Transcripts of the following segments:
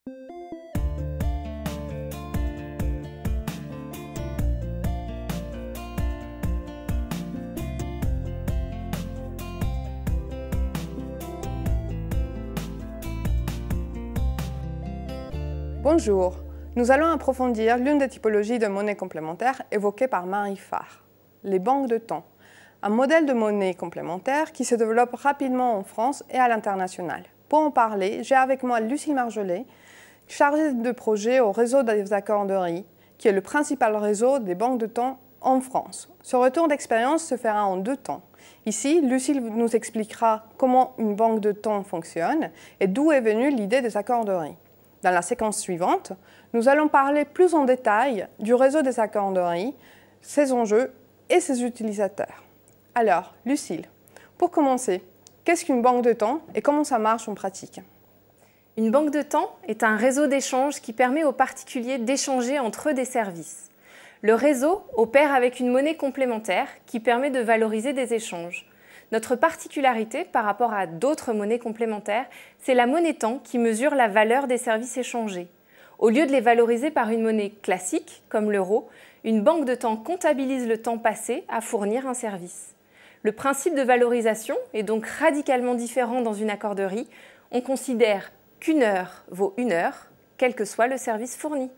Bonjour, nous allons approfondir l'une des typologies de monnaie complémentaire évoquées par Marie Farr, les banques de temps, un modèle de monnaie complémentaire qui se développe rapidement en France et à l'international. Pour en parler, j'ai avec moi Lucille Marjollet, chargée de projet au réseau des accorderies, qui est le principal réseau des banques de temps en France. Ce retour d'expérience se fera en 2 temps. Ici, Lucille nous expliquera comment une banque de temps fonctionne et d'où est venue l'idée des accorderies. Dans la séquence suivante, nous allons parler plus en détail du réseau des accorderies, ses enjeux et ses utilisateurs. Alors, Lucille, pour commencer, qu'est-ce qu'une banque de temps et comment ça marche en pratique? Une banque de temps est un réseau d'échange qui permet aux particuliers d'échanger entre eux des services. Le réseau opère avec une monnaie complémentaire qui permet de valoriser des échanges. Notre particularité par rapport à d'autres monnaies complémentaires, c'est la monnaie temps qui mesure la valeur des services échangés. Au lieu de les valoriser par une monnaie classique, comme l'euro, une banque de temps comptabilise le temps passé à fournir un service. Le principe de valorisation est donc radicalement différent dans une accorderie. On considère qu'une heure vaut une heure, quel que soit le service fourni.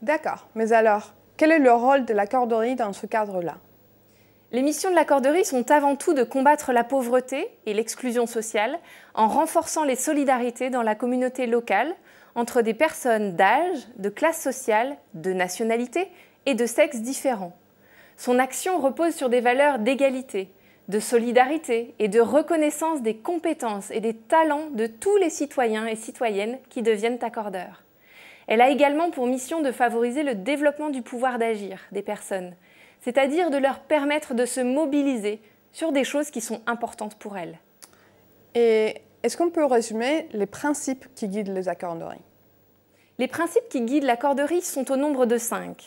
D'accord, mais alors, quel est le rôle de l'accorderie dans ce cadre-là? Les missions de l'accorderie sont avant tout de combattre la pauvreté et l'exclusion sociale en renforçant les solidarités dans la communauté locale entre des personnes d'âge, de classe sociale, de nationalité et de sexe différents. Son action repose sur des valeurs d'égalité, de solidarité et de reconnaissance des compétences et des talents de tous les citoyens et citoyennes qui deviennent accordeurs. Elle a également pour mission de favoriser le développement du pouvoir d'agir des personnes, c'est-à-dire de leur permettre de se mobiliser sur des choses qui sont importantes pour elles. Et est-ce qu'on peut résumer les principes qui guident les accorderies? Les principes qui guident l'accorderie sont au nombre de 5.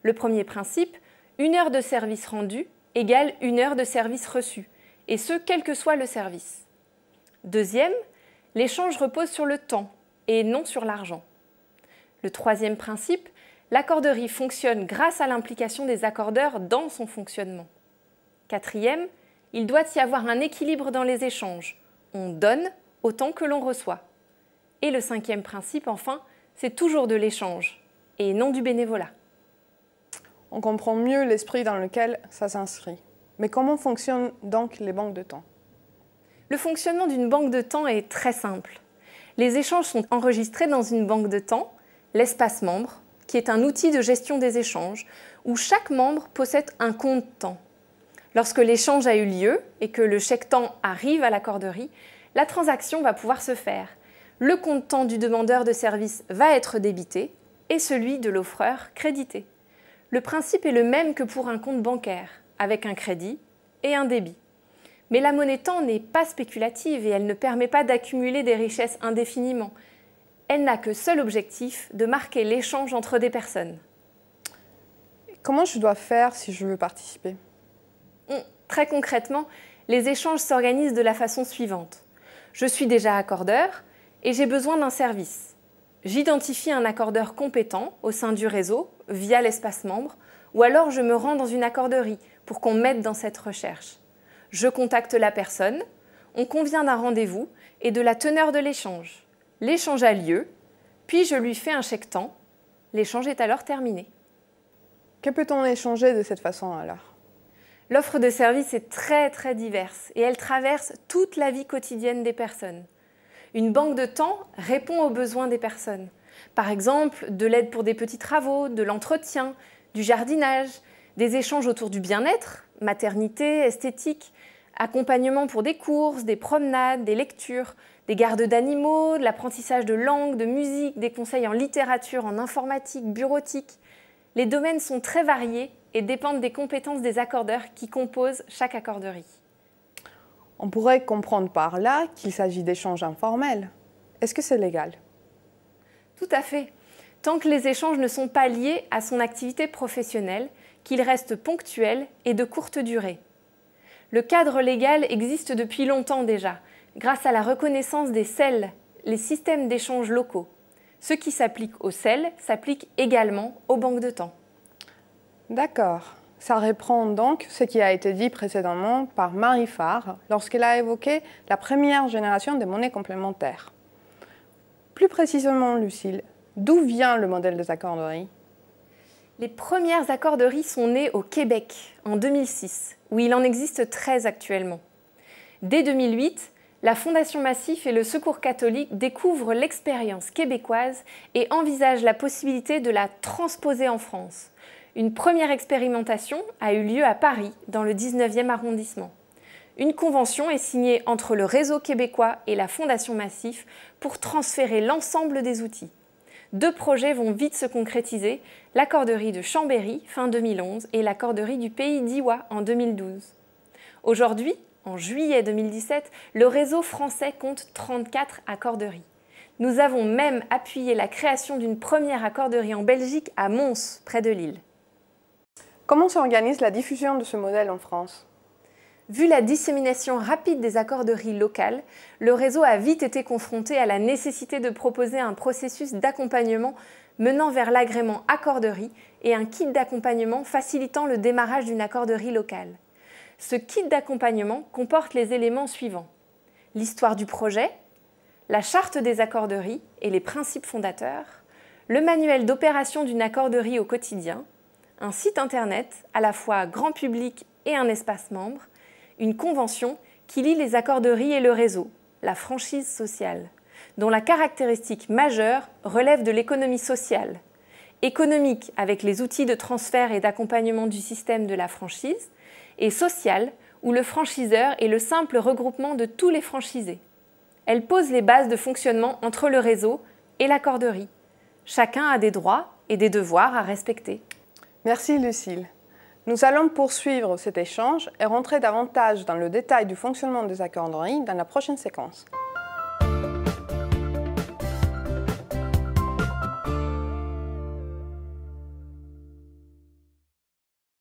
Le premier principe, 1 heure de service rendu égale 1 heure de service reçu, et ce, quel que soit le service. Deuxième, l'échange repose sur le temps et non sur l'argent. Le troisième principe, l'accorderie fonctionne grâce à l'implication des accordeurs dans son fonctionnement. Quatrième, il doit y avoir un équilibre dans les échanges. On donne autant que l'on reçoit. Et le cinquième principe, enfin, c'est toujours de l'échange et non du bénévolat. On comprend mieux l'esprit dans lequel ça s'inscrit. Mais comment fonctionnent donc les banques de temps? Le fonctionnement d'une banque de temps est très simple. Les échanges sont enregistrés dans une banque de temps, l'espace membre, qui est un outil de gestion des échanges, où chaque membre possède un compte temps. Lorsque l'échange a eu lieu et que le chèque temps arrive à l'accorderie, la transaction va pouvoir se faire. Le compte temps du demandeur de service va être débité et celui de l'offreur crédité. Le principe est le même que pour un compte bancaire, avec un crédit et un débit. Mais la monnaie temps n'est pas spéculative et elle ne permet pas d'accumuler des richesses indéfiniment. Elle n'a que seul objectif de marquer l'échange entre des personnes. Comment je dois faire si je veux participer? Très concrètement, les échanges s'organisent de la façon suivante. Je suis déjà accordeur et j'ai besoin d'un service. J'identifie un accordeur compétent au sein du réseau via l'espace membre ou alors je me rends dans une accorderie pour qu'on m'aide dans cette recherche. Je contacte la personne, on convient d'un rendez-vous et de la teneur de l'échange. L'échange a lieu, puis je lui fais un chèque temps. L'échange est alors terminé. Que peut-on échanger de cette façon alors? L'offre de service est très diverse et elle traverse toute la vie quotidienne des personnes. Une banque de temps répond aux besoins des personnes. Par exemple, de l'aide pour des petits travaux, de l'entretien, du jardinage, des échanges autour du bien-être, maternité, esthétique, accompagnement pour des courses, des promenades, des lectures, des gardes d'animaux, de l'apprentissage de langue, de musique, des conseils en littérature, en informatique, bureautique. Les domaines sont très variés et dépendent des compétences des accordeurs qui composent chaque accorderie. On pourrait comprendre par là qu'il s'agit d'échanges informels. Est-ce que c'est légal? Tout à fait. Tant que les échanges ne sont pas liés à son activité professionnelle, qu'ils restent ponctuels et de courte durée. Le cadre légal existe depuis longtemps déjà, grâce à la reconnaissance des SEL, les systèmes d'échange locaux. Ce qui s'applique au sel s'applique également aux banques de temps. D'accord. Ça reprend donc ce qui a été dit précédemment par Marie Farr lorsqu'elle a évoqué la première génération des monnaies complémentaires. Plus précisément, Lucille, d'où vient le modèle des accorderies? Les premières accorderies sont nées au Québec en 2006, où il en existe 13 actuellement. Dès 2008, la Fondation Massif et le Secours catholique découvrent l'expérience québécoise et envisagent la possibilité de la transposer en France. Une première expérimentation a eu lieu à Paris, dans le 19e arrondissement. Une convention est signée entre le réseau québécois et la Fondation Massif pour transférer l'ensemble des outils. 2 projets vont vite se concrétiser, l'accorderie de Chambéry, fin 2011, et l'accorderie du Pays d'Iwa, en 2012. Aujourd'hui, en juillet 2017, le réseau français compte 34 accorderies. Nous avons même appuyé la création d'une première accorderie en Belgique, à Mons, près de Lille. Comment s'organise la diffusion de ce modèle en France? Vu la dissémination rapide des accorderies locales, le réseau a vite été confronté à la nécessité de proposer un processus d'accompagnement menant vers l'agrément accorderie et un kit d'accompagnement facilitant le démarrage d'une accorderie locale. Ce kit d'accompagnement comporte les éléments suivants: l'histoire du projet, la charte des accorderies et les principes fondateurs, le manuel d'opération d'une accorderie au quotidien, un site internet à la fois grand public et un espace membre, une convention qui lie les accorderies et le réseau, la franchise sociale, dont la caractéristique majeure relève de l'économie sociale, économique avec les outils de transfert et d'accompagnement du système de la franchise, et sociale où le franchiseur est le simple regroupement de tous les franchisés. Elle pose les bases de fonctionnement entre le réseau et l'accorderie. Chacun a des droits et des devoirs à respecter. Merci Lucille. Nous allons poursuivre cet échange et rentrer davantage dans le détail du fonctionnement des accorderies dans la prochaine séquence.